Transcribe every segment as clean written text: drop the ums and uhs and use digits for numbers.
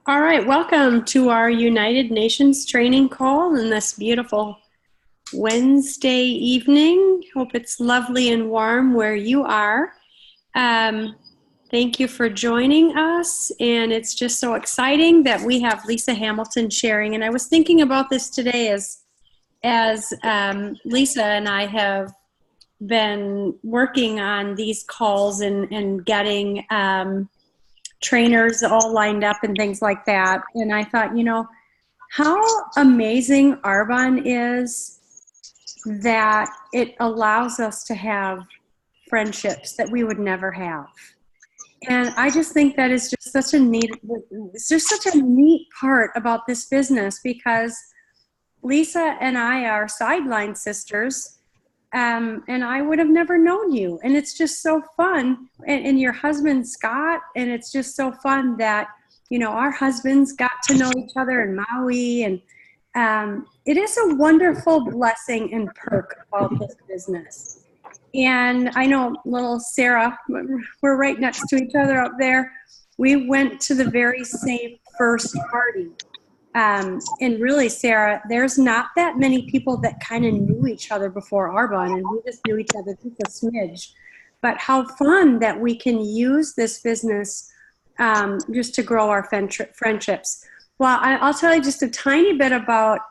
All right, welcome to our United Nations training call in this beautiful Wednesday evening. Hope it's lovely and warm where you are. Thank you for joining us, and it's just so exciting that we have Lisa Hamilton sharing. And I was thinking about this today as Lisa and I have been working on these calls and getting trainers all lined up and things like that. And I thought, how amazing Arbonne is that it allows us to have friendships that we would never have. And I just think that is just it's just such a neat part about this business, because Lisa and I are sideline sisters. And I would have never known you. And it's just so fun. And your husband, Scott, and it's just so fun that, our husbands got to know each other in Maui. And it is a wonderful blessing and perk about this business. And I know little Sarah, we're right next to each other up there. We went to the very same first party. And really, Sarah, there's not that many people that kind of knew each other before Arbonne, and we just knew each other just a smidge. But how fun that we can use this business just to grow our friendships. Well, I'll tell you just a tiny bit about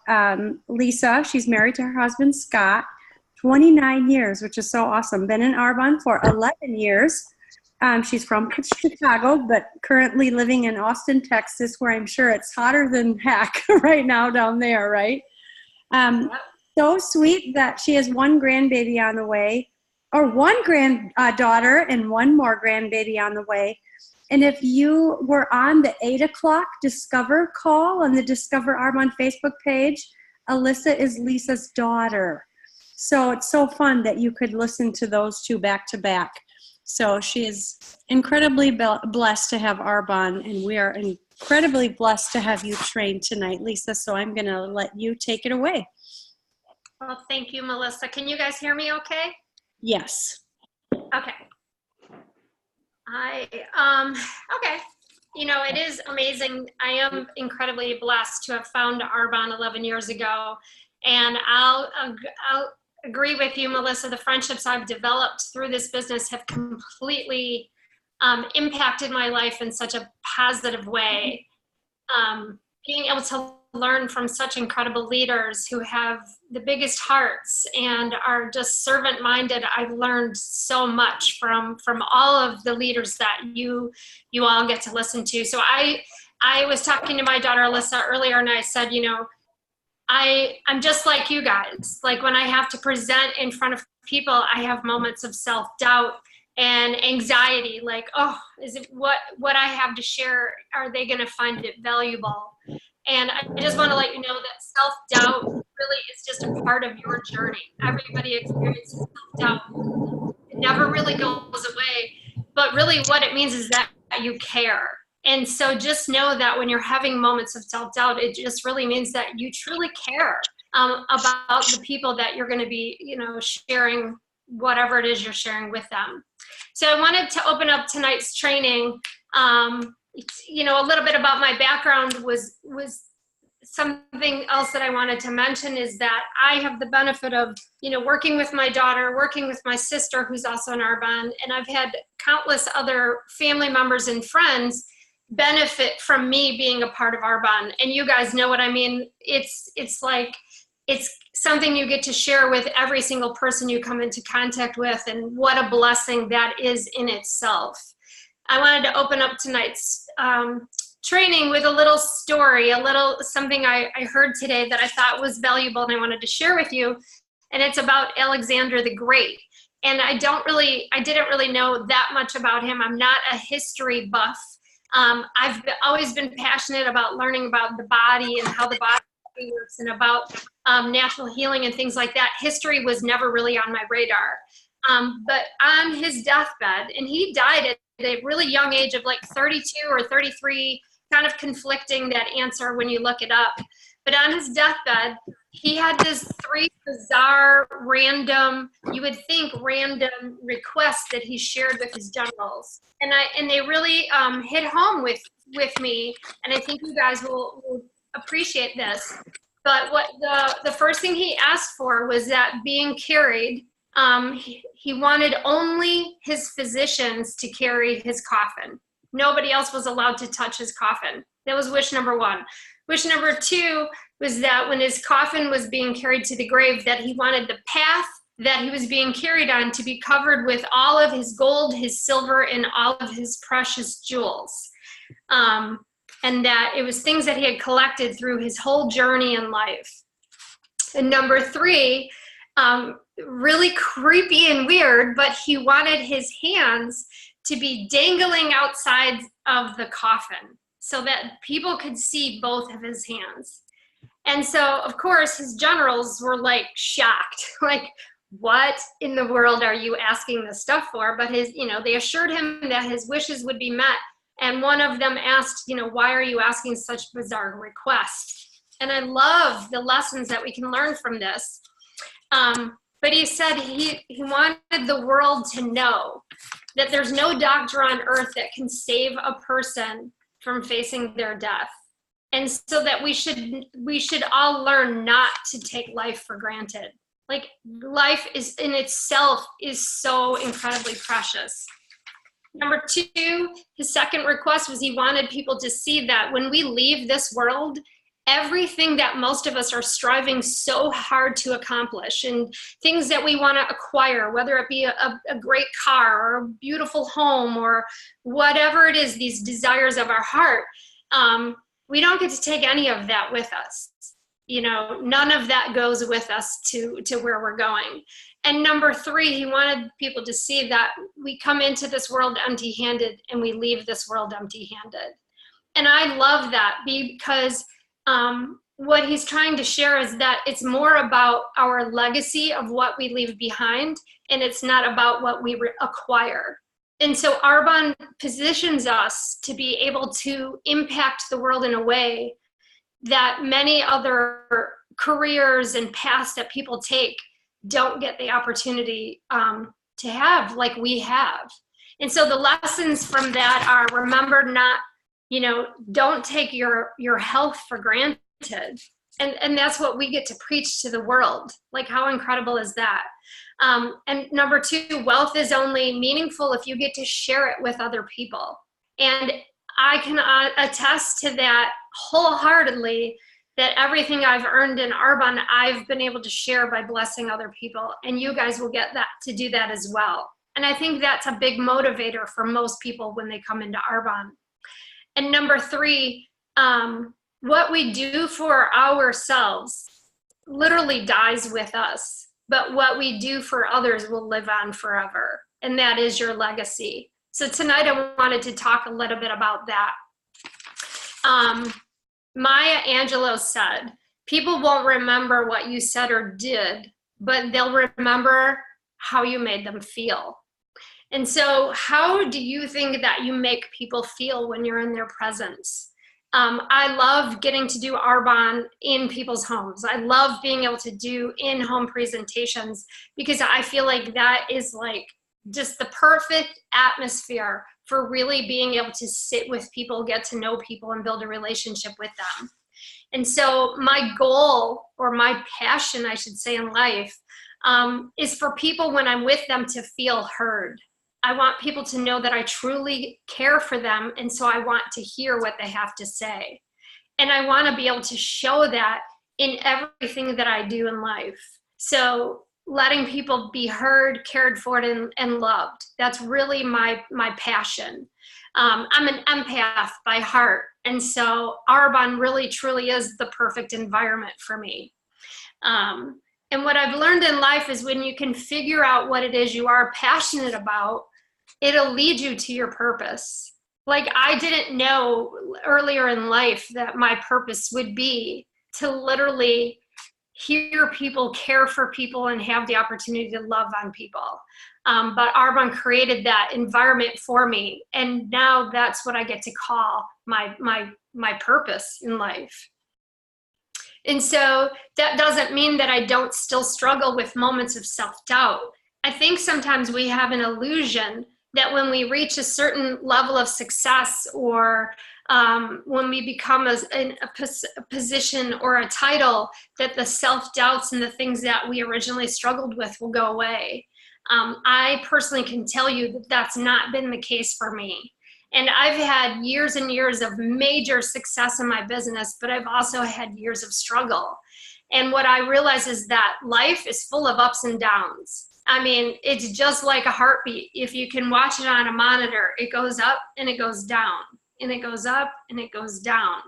Lisa. She's married to her husband, Scott, 29 years, which is so awesome. Been in Arbonne for 11 years. She's from Chicago, but currently living in Austin, Texas, where I'm sure it's hotter than heck right now down there, right? So sweet that she has one grandbaby on the way, or one granddaughter and one more grandbaby on the way. And if you were on the 8 o'clock Discover call on the Discover Arbonne Facebook page, Alyssa is Lisa's daughter. So it's so fun that you could listen to those two back to back. So she is incredibly blessed to have Arbonne, and we are incredibly blessed to have you trained tonight, Lisa. So I'm going to let you take it away. Well, thank you, Melissa. Can you guys hear me okay? Yes. Okay. Okay. It is amazing. I am incredibly blessed to have found Arbonne 11 years ago. And I'll agree with you, Melissa. The friendships I've developed through this business have completely impacted my life in such a positive way. Being able to learn from such incredible leaders who have the biggest hearts and are just servant-minded. I've learned so much from all of the leaders that you all get to listen to. So I was talking to my daughter Alyssa earlier, and I said, I'm just like you guys. Like, when I have to present in front of people, I have moments of self-doubt and anxiety. Like, oh, is it what I have to share? Are they going to find it valuable? And I just want to let you know that self-doubt really is just a part of your journey. Everybody experiences self-doubt. It never really goes away. But really what it means is that you care. And so just know that when you're having moments of self-doubt, it just really means that you truly care about the people that you're going to be, sharing whatever it is you're sharing with them. So I wanted to open up tonight's training. A little bit about my background was something else that I wanted to mention is that I have the benefit of, working with my daughter, working with my sister, who's also in Arbonne, and I've had countless other family members and friends benefit from me being a part of Arbonne. And you guys know what I mean. It's something you get to share with every single person you come into contact with, and what a blessing that is in itself. I wanted to open up tonight's training with a little story, something I heard today that I thought was valuable and I wanted to share with you. And it's about Alexander the Great. And I didn't really know that much about him. I'm not a history buff. I've always been passionate about learning about the body and how the body works, and about natural healing and things like that. History was never really on my radar. But on his deathbed, and he died at a really young age of like 32 or 33, kind of conflicting, that answer when you look it up. But on his deathbed, he had this 3 bizarre, random requests that he shared with his generals. And they really hit home with with me, and I think you guys will appreciate this. But what the first thing he asked for was that being carried, he wanted only his physicians to carry his coffin. Nobody else was allowed to touch his coffin. That was wish number one. Wish number two was that when his coffin was being carried to the grave, that he wanted the path that he was being carried on to be covered with all of his gold, his silver, and all of his precious jewels. And that it was things that he had collected through his whole journey in life. And number three, really creepy and weird, but he wanted his hands to be dangling outside of the coffin so that people could see both of his hands. And so, of course, his generals were like shocked, like, what in the world are you asking this stuff for? But they assured him that his wishes would be met. And one of them asked, why are you asking such bizarre requests? And I love the lessons that we can learn from this. But he said he wanted the world to know that there's no doctor on earth that can save a person from facing their death. And so that we should all learn not to take life for granted. Like, life is in itself is so incredibly precious. Number two, his second request was he wanted people to see that when we leave this world, everything that most of us are striving so hard to accomplish and things that we want to acquire, whether it be a great car or a beautiful home or whatever it is, these desires of our heart, we don't get to take any of that with us. None of that goes with us to where we're going. And number three, he wanted people to see that we come into this world empty-handed and we leave this world empty-handed. And I love that because what he's trying to share is that it's more about our legacy of what we leave behind, and it's not about what we acquire. And so Arbonne positions us to be able to impact the world in a way that many other careers and paths that people take don't get the opportunity to have like we have. And so the lessons from that are, remember not, don't take your health for granted. And that's what we get to preach to the world. Like, how incredible is that? And number two, wealth is only meaningful if you get to share it with other people. And I can attest to that wholeheartedly, that everything I've earned in Arbonne, I've been able to share by blessing other people. And you guys will get that to do that as well. And I think that's a big motivator for most people when they come into Arbonne. And number three, what we do for ourselves literally dies with us, but what we do for others will live on forever. And that is your legacy. So tonight I wanted to talk a little bit about that. Maya Angelou said, people won't remember what you said or did, but they'll remember how you made them feel. And so how do you think that you make people feel when you're in their presence? I love getting to do Arbonne in people's homes. I love being able to do in-home presentations because I feel like that is like just the perfect atmosphere for really being able to sit with people, get to know people, and build a relationship with them. And so my goal, or my passion, I should say, in life, is for people when I'm with them to feel heard. I want people to know that I truly care for them, and so I want to hear what they have to say. And I want to be able to show that in everything that I do in life. So letting people be heard, cared for, and loved. That's really my passion. I'm an empath by heart, and so Arbonne really truly is the perfect environment for me. And what I've learned in life is when you can figure out what it is you are passionate about, it'll lead you to your purpose. Like, I didn't know earlier in life that my purpose would be to literally hear people, care for people, and have the opportunity to love on people. But Arbonne created that environment for me, and now that's what I get to call my purpose in life. And so that doesn't mean that I don't still struggle with moments of self-doubt. I think sometimes we have an illusion that when we reach a certain level of success, or when we become in a position or a title, that the self-doubts and the things that we originally struggled with will go away. I personally can tell you that that's not been the case for me. And I've had years and years of major success in my business, but I've also had years of struggle. And what I realize is that life is full of ups and downs. I mean, it's just like a heartbeat. If you can watch it on a monitor, it goes up and it goes down, and it goes up and it goes down.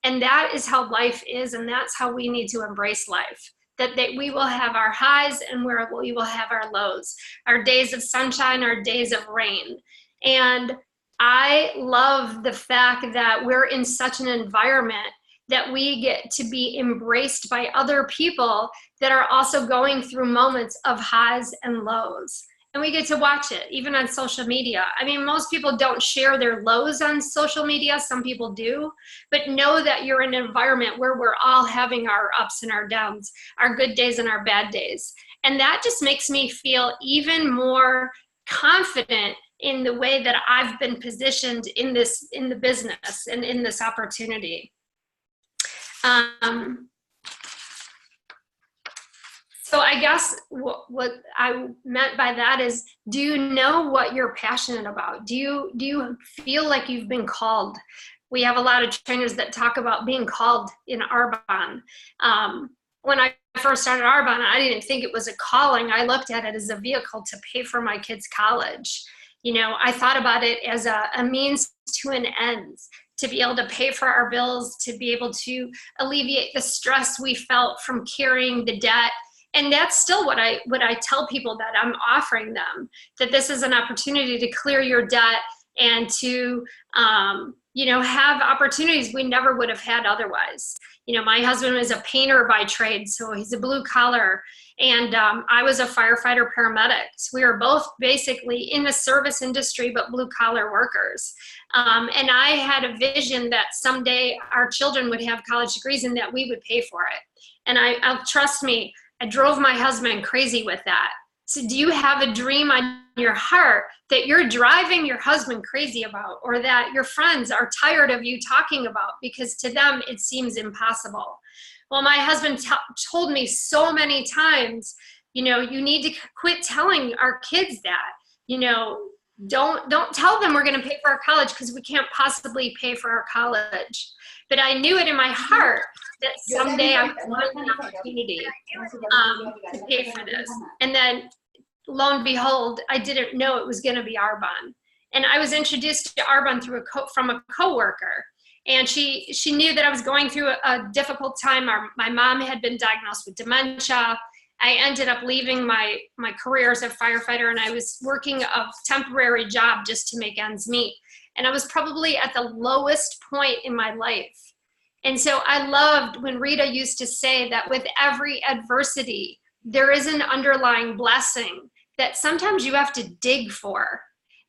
And that is how life is, and that's how we need to embrace life. That we will have our highs and we will have our lows, our days of sunshine, our days of rain. And I love the fact that we're in such an environment that we get to be embraced by other people that are also going through moments of highs and lows. And we get to watch it, even on social media. I mean, most people don't share their lows on social media. Some people do. But know that you're in an environment where we're all having our ups and our downs, our good days and our bad days. And that just makes me feel even more confident in the way that I've been positioned in the business and in this opportunity. So I guess what I meant by that is, do you know what you're passionate about? Do you feel like you've been called? We have a lot of trainers that talk about being called in Arbonne. When I first started Arbonne, I didn't think it was a calling. I looked at it as a vehicle to pay for my kids' college. You know, I thought about it as a means to an end, to be able to pay for our bills, to be able to alleviate the stress we felt from carrying the debt. And that's still what I tell people that I'm offering them, that this is an opportunity to clear your debt and to, have opportunities we never would have had otherwise. You know, my husband was a painter by trade, so he's a blue collar, and I was a firefighter paramedic. So we were both basically in the service industry, but blue collar workers. And I had a vision that someday our children would have college degrees and that we would pay for it. And trust me, I drove my husband crazy with that. So do you have a dream on your heart that you're driving your husband crazy about, or that your friends are tired of you talking about because to them it seems impossible? Well, my husband told me so many times, you need to quit telling our kids that, don't tell them we're going to pay for our college, because we can't possibly pay for our college. But I knew it in my heart that someday I would want an opportunity to pay for this. And then, lo and behold, I didn't know it was going to be Arbonne. And I was introduced to Arbonne from a coworker. And she knew that I was going through a difficult time. My mom had been diagnosed with dementia. I ended up leaving my career as a firefighter, and I was working a temporary job just to make ends meet. And I was probably at the lowest point in my life. And so I loved when Rita used to say that with every adversity, there is an underlying blessing that sometimes you have to dig for.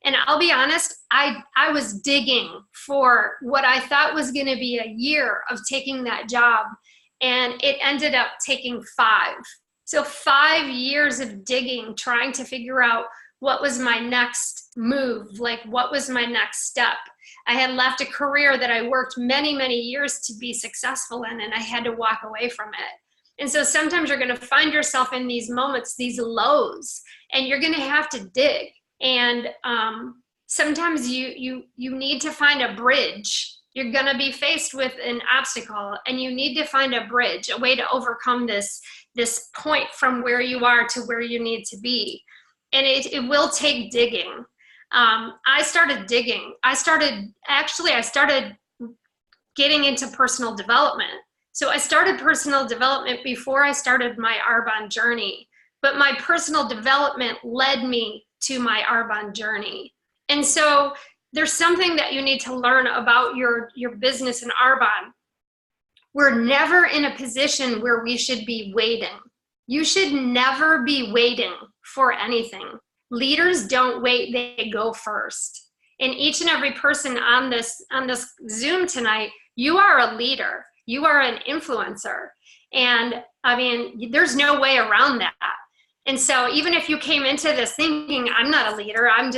And I'll be honest, I was digging for what I thought was going to be a year of taking that job. And it ended up taking 5. So 5 years of digging, trying to figure out what was my next move, like what was my next step. I had left a career that I worked many, many years to be successful in, and I had to walk away from it. And so sometimes you're going to find yourself in these moments, these lows, and you're going to have to dig. And sometimes you need to find a bridge. You're going to be faced with an obstacle, and you need to find a bridge, a way to overcome this point from where you are to where you need to be. And it will take digging. I started digging. I started getting into personal development. So I started personal development before I started my Arbonne journey, but my personal development led me to my Arbonne journey. And so there's something that you need to learn about your business in Arbonne. We're never in a position where we should be waiting. You should never be waiting for anything. Leaders don't wait, they go first. And each and every person on this Zoom tonight, you are a leader. You are an influencer. And I mean, there's no way around that. And so even if you came into this thinking, I'm not a leader, I'm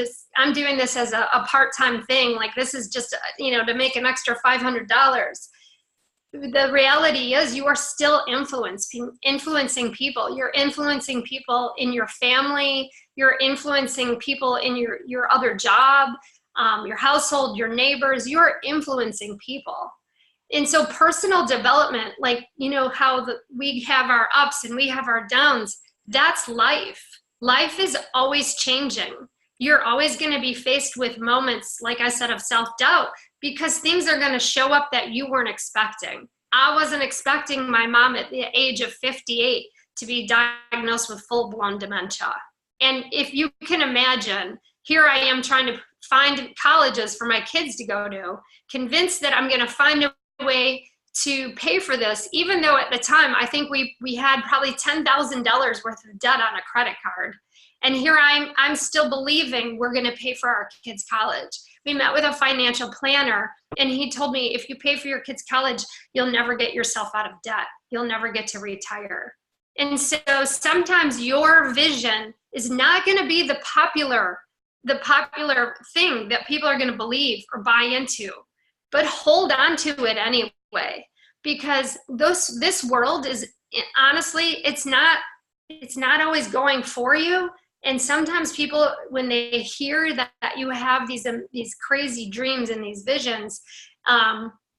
doing this as a part-time thing, like this is just, to make an extra $500. The reality is you are still influencing people. You're influencing people in your family. You're influencing people in your other job, your household, your neighbors. You're influencing people. And so personal development, like, how we have our ups and we have our downs, that's life. Life is always changing. You're always going to be faced with moments, like I said, of self-doubt, because things are going to show up that you weren't expecting. I wasn't expecting my mom at the age of 58 to be diagnosed with full-blown dementia. And if you can imagine, here I am trying to find colleges for my kids to go to, convinced that I'm going to find a way to pay for this, even though at the time I think we had probably $10,000 worth of debt on a credit card. And here I'm still believing we're going to pay for our kids' college. We met with a financial planner, and he told me, if you pay for your kids' college, you'll never get yourself out of debt. You'll never get to retire. And so sometimes your vision is not going to be the popular thing that people are going to believe or buy into, but hold on to it anyway, because this world is, honestly, it's not always going for you. And sometimes people, when they hear that you have these crazy dreams and these visions,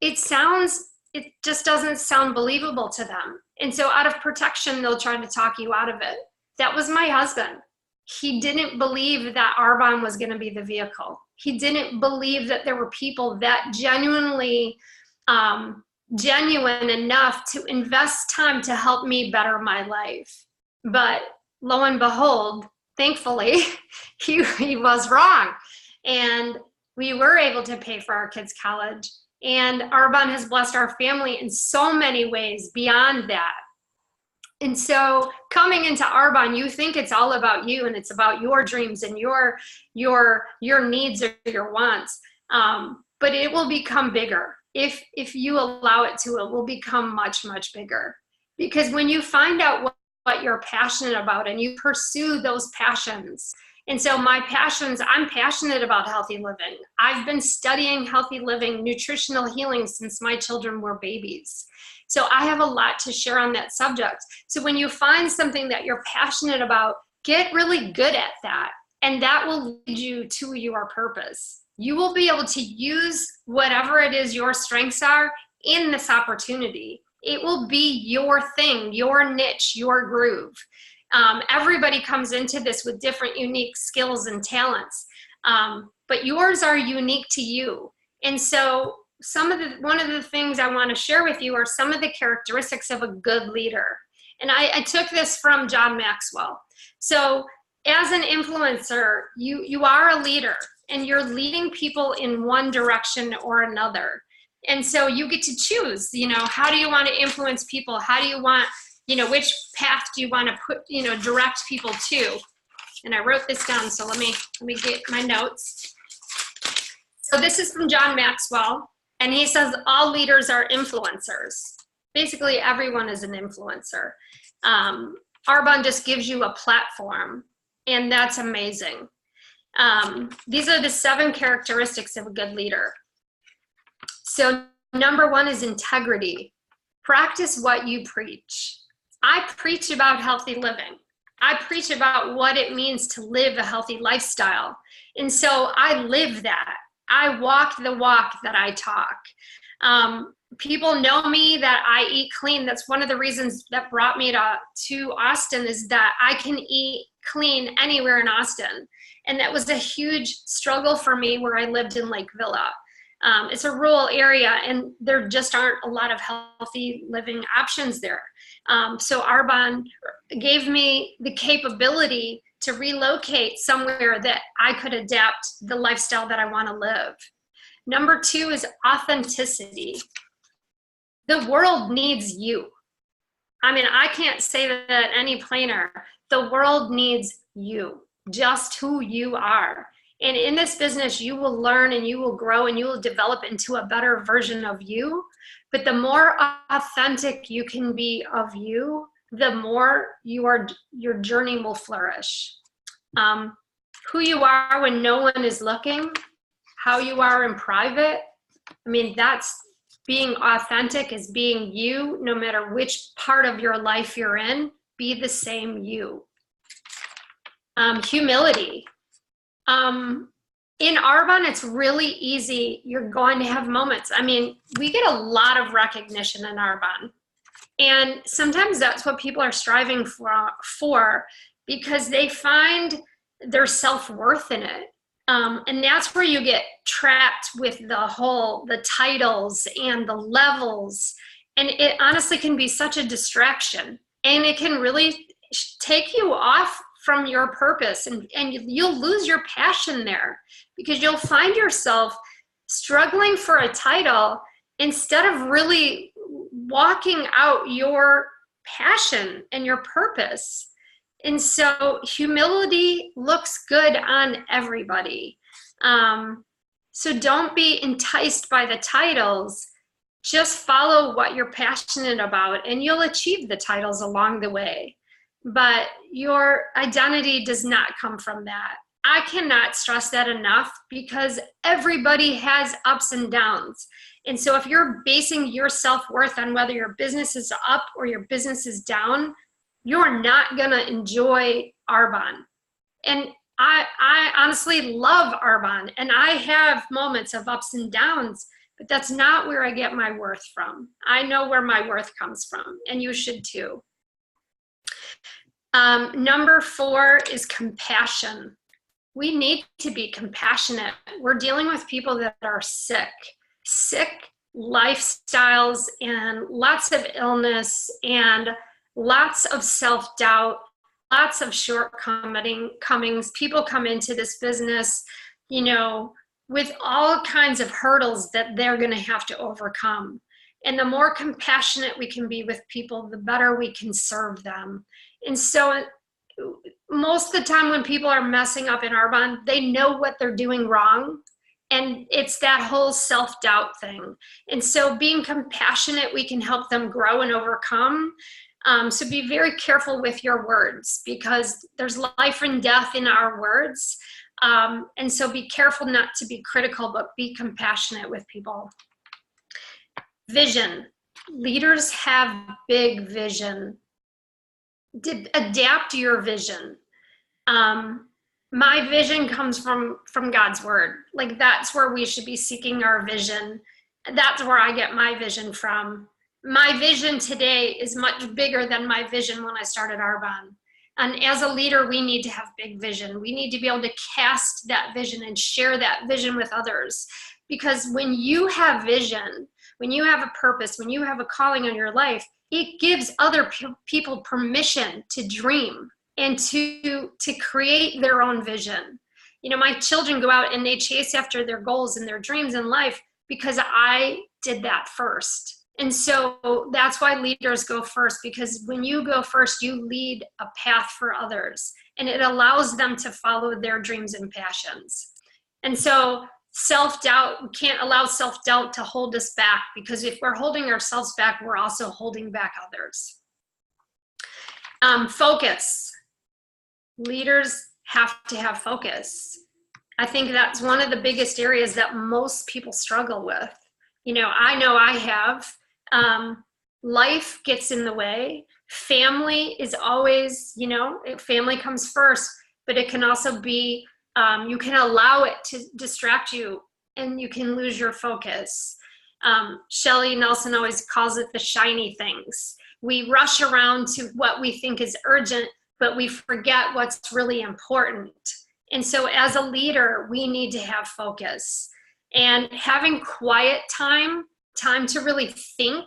it just doesn't sound believable to them. And so out of protection, they'll try to talk you out of it. That was my husband. He didn't believe that Arbonne was going to be the vehicle. He didn't believe that there were people that genuine enough to invest time to help me better my life. But lo and behold, thankfully, he was wrong. And we were able to pay for our kids' college. And Arbonne has blessed our family in so many ways beyond that. And so coming into Arbonne, you think it's all about you and it's about your dreams and your needs or your wants. But it will become bigger. If you allow it to, it will become much, much bigger. Because when you find out what you're passionate about and you pursue those passions. And so my passions, I'm passionate about healthy living. I've been studying healthy living, nutritional healing since my children were babies. So I have a lot to share on that subject. So when you find something that you're passionate about, get really good at that. And that will lead you to your purpose. You will be able to use whatever it is your strengths are in this opportunity. It will be your thing, your niche, your groove. Everybody comes into this with different unique skills and talents, but yours are unique to you. And so one of the things I want to share with you are some of the characteristics of a good leader. And I took this from John Maxwell. So as an influencer, you are a leader and you're leading people in one direction or another. And so you get to choose, how do you want to influence people? How do you want, which path do you want to put, direct people to? And I wrote this down, so let me get my notes. So this is from John Maxwell, and he says all leaders are influencers. Basically, everyone is an influencer. Arbonne just gives you a platform, and that's amazing. These are the 7 characteristics of a good leader. So number 1 is integrity. Practice what you preach. I preach about healthy living. I preach about what it means to live a healthy lifestyle. And so I live that. I walk the walk that I talk. People know me that I eat clean. That's one of the reasons that brought me to Austin, is that I can eat clean anywhere in Austin. And that was a huge struggle for me where I lived in Lake Villa. It's a rural area and there just aren't a lot of healthy living options there. So Arbonne gave me the capability to relocate somewhere that I could adapt the lifestyle that I want to live. Number 2 is authenticity. The world needs you. I mean, I can't say that any plainer. The world needs you, just who you are. And in this business, you will learn and you will grow and you will develop into a better version of you. But the more authentic you can be of you, the more your journey will flourish. Who you are when no one is looking, how you are in private. I mean, that's being authentic, is being you, no matter which part of your life you're in, be the same you. Humility. In Arbonne, it's really easy. You're going to have moments. I mean, we get a lot of recognition in Arbonne. And sometimes that's what people are striving for because they find their self-worth in it. And that's where you get trapped with the titles and the levels. And it honestly can be such a distraction. And it can really take you off from your purpose, and you'll lose your passion there because you'll find yourself struggling for a title instead of really walking out your passion and your purpose. And so humility looks good on everybody. So don't be enticed by the titles. Just follow what you're passionate about and you'll achieve the titles along the way. But your identity does not come from that. I cannot stress that enough because everybody has ups and downs. And so if you're basing your self-worth on whether your business is up or your business is down, you're not going to enjoy Arbonne. And I honestly love Arbonne, and I have moments of ups and downs, but that's not where I get my worth from. I know where my worth comes from, and you should too. Number 4 is compassion. We need to be compassionate. We're dealing with people that are sick lifestyles and lots of illness and lots of self-doubt, lots of shortcomings. People come into this business, with all kinds of hurdles that they're going to have to overcome. And the more compassionate we can be with people, the better we can serve them. And so most of the time when people are messing up in Arbonne, they know what they're doing wrong. And it's that whole self-doubt thing. And so being compassionate, we can help them grow and overcome. So be very careful with your words because there's life and death in our words. And so be careful not to be critical, but be compassionate with people. Vision. Leaders have big vision. Adapt your vision. My vision comes from God's word. Like that's where we should be seeking our vision. That's where I get my vision from. My vision today is much bigger than my vision when I started Arbonne. And as a leader, we need to have big vision. We need to be able to cast that vision and share that vision with others. Because when you have vision, when you have a purpose, when you have a calling on your life, it gives other people permission to dream and to create their own vision. My children go out and they chase after their goals and their dreams in life because I did that first. And so that's why leaders go first, because when you go first, you lead a path for others and it allows them to follow their dreams and passions. And so self-doubt, we can't allow self-doubt to hold us back, because if we're holding ourselves back, we're also holding back others. Focus. Leaders have to have focus. I think that's one of the biggest areas that most people struggle with. I know I have. Life gets in the way. Family is always, family comes first, but it can also be, you can allow it to distract you and you can lose your focus. Shelley Nelson always calls it the shiny things. We rush around to what we think is urgent, but we forget what's really important. And so as a leader, we need to have focus. And having quiet time to really think,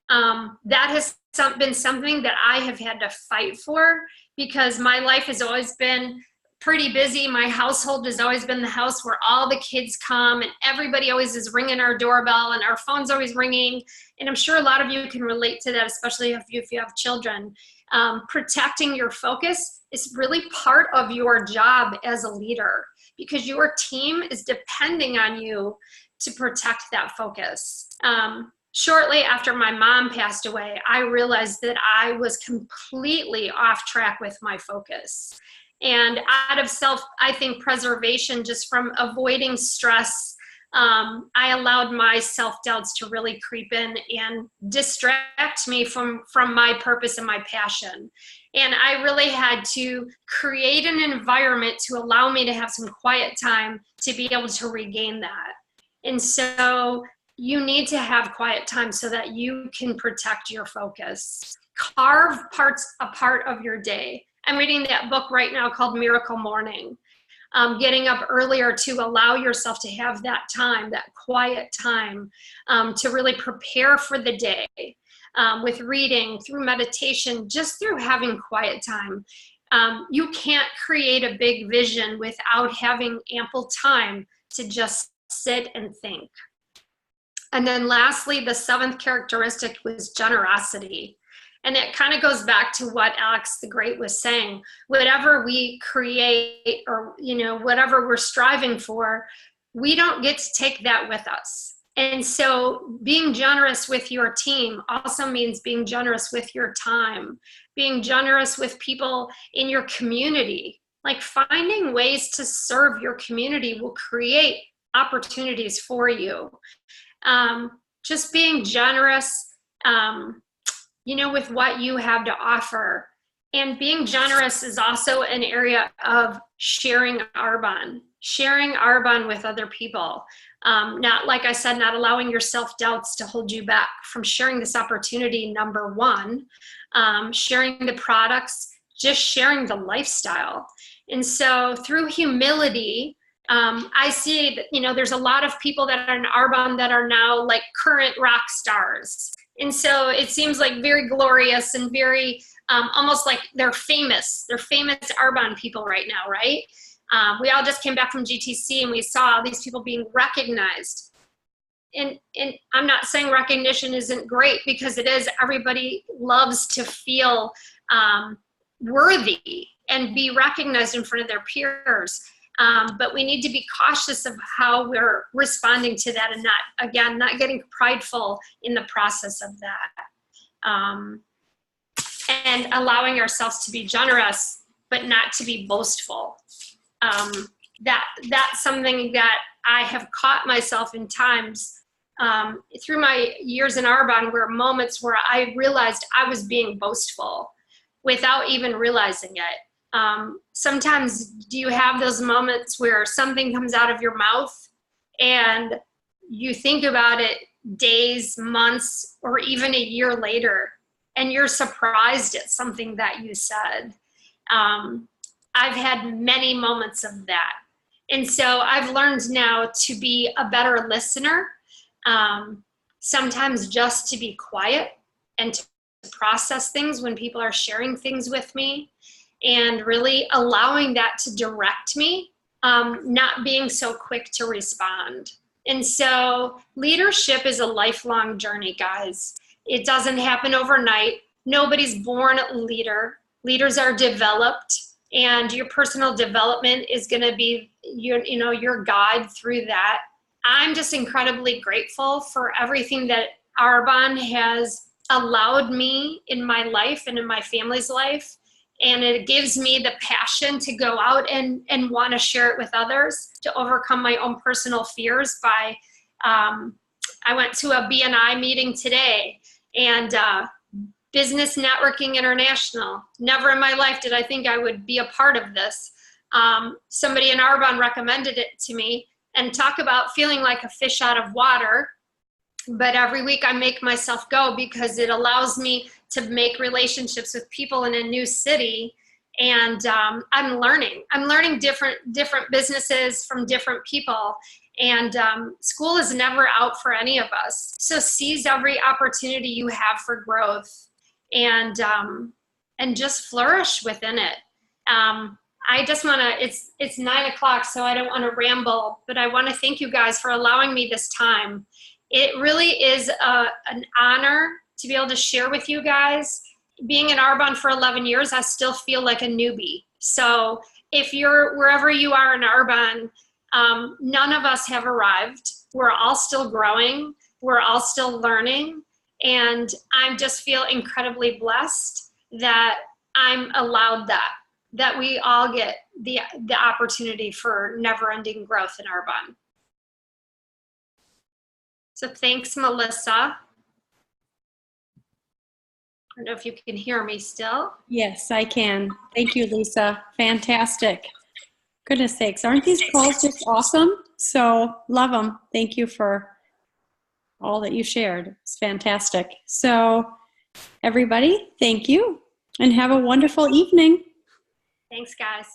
that has been something that I have had to fight for, because my life has always been pretty busy. My household has always been the house where all the kids come and everybody always is ringing our doorbell and our phone's always ringing. And I'm sure a lot of you can relate to that, especially if you have children. Protecting your focus is really part of your job as a leader, because your team is depending on you to protect that focus. shortly after my mom passed away, I realized that I was completely off track with my focus. And out of I think, preservation, just from avoiding stress, I allowed my self-doubts to really creep in and distract me from my purpose and my passion. And I really had to create an environment to allow me to have some quiet time to be able to regain that. And so you need to have quiet time so that you can protect your focus. Carve a part of your day. I'm reading that book right now called Miracle Morning. Getting up earlier to allow yourself to have that time, that quiet time, to really prepare for the day, with reading, through meditation, just through having quiet time. You can't create a big vision without having ample time to just sit and think. And then lastly, the seventh characteristic was generosity. And it kind of goes back to what Alex the Great was saying. Whatever we create, or whatever we're striving for, we don't get to take that with us. And so being generous with your team also means being generous with your time, being generous with people in your community. Like, finding ways to serve your community will create opportunities for you. Just being generous, with what you have to offer. And being generous is also an area of sharing Arbonne with other people. Not, like I said, not allowing your self-doubts to hold you back from sharing this opportunity, number one. Sharing the products, just sharing the lifestyle. And so through humility, I see that, there's a lot of people that are in Arbonne that are now like current rock stars. And so it seems like very glorious and very, almost like they're famous. They're famous Arbonne people right now, right? We all just came back from GTC and we saw all these people being recognized. And I'm not saying recognition isn't great, because it is. Everybody loves to feel worthy and be recognized in front of their peers. But we need to be cautious of how we're responding to that, and not getting prideful in the process of that. And allowing ourselves to be generous, but not to be boastful. That's something that I have caught myself in times through my years in Arbonne, where moments where I realized I was being boastful without even realizing it. Sometimes do you have those moments where something comes out of your mouth and you think about it days, months, or even a year later, and you're surprised at something that you said? I've had many moments of that. And so I've learned now to be a better listener, sometimes just to be quiet and to process things when people are sharing things with me, and really allowing that to direct me, not being so quick to respond. And so leadership is a lifelong journey, guys. It doesn't happen overnight. Nobody's born a leader. Leaders are developed, and your personal development is going to be your guide through that. I'm just incredibly grateful for everything that Arbonne has allowed me in my life and in my family's life. And it gives me the passion to go out and want to share it with others, to overcome my own personal fears by, I went to a BNI meeting today, and Business Networking International. Never in my life did I think I would be a part of this. Somebody in Arbonne recommended it to me, and talk about feeling like a fish out of water. But every week I make myself go, because it allows me to make relationships with people in a new city. And I'm learning different businesses from different people. And school is never out for any of us. So seize every opportunity you have for growth, and just flourish within it. I just want to, it's 9:00, so I don't want to ramble, but I want to thank you guys for allowing me this time. It really is an honor to be able to share with you guys. Being in Arbonne for 11 years, I still feel like a newbie. So if you're wherever you are in Arbonne, none of us have arrived. We're all still growing. we're all still learning. And I just feel incredibly blessed that I'm allowed that we all get the opportunity for never-ending growth in Arbonne. So thanks, Melissa. I don't know if you can hear me still. Yes, I can. Thank you, Lisa. Fantastic. Goodness sakes, aren't these calls just awesome? So love them. Thank you for all that you shared. It's fantastic. So everybody, thank you and have a wonderful evening. Thanks, guys.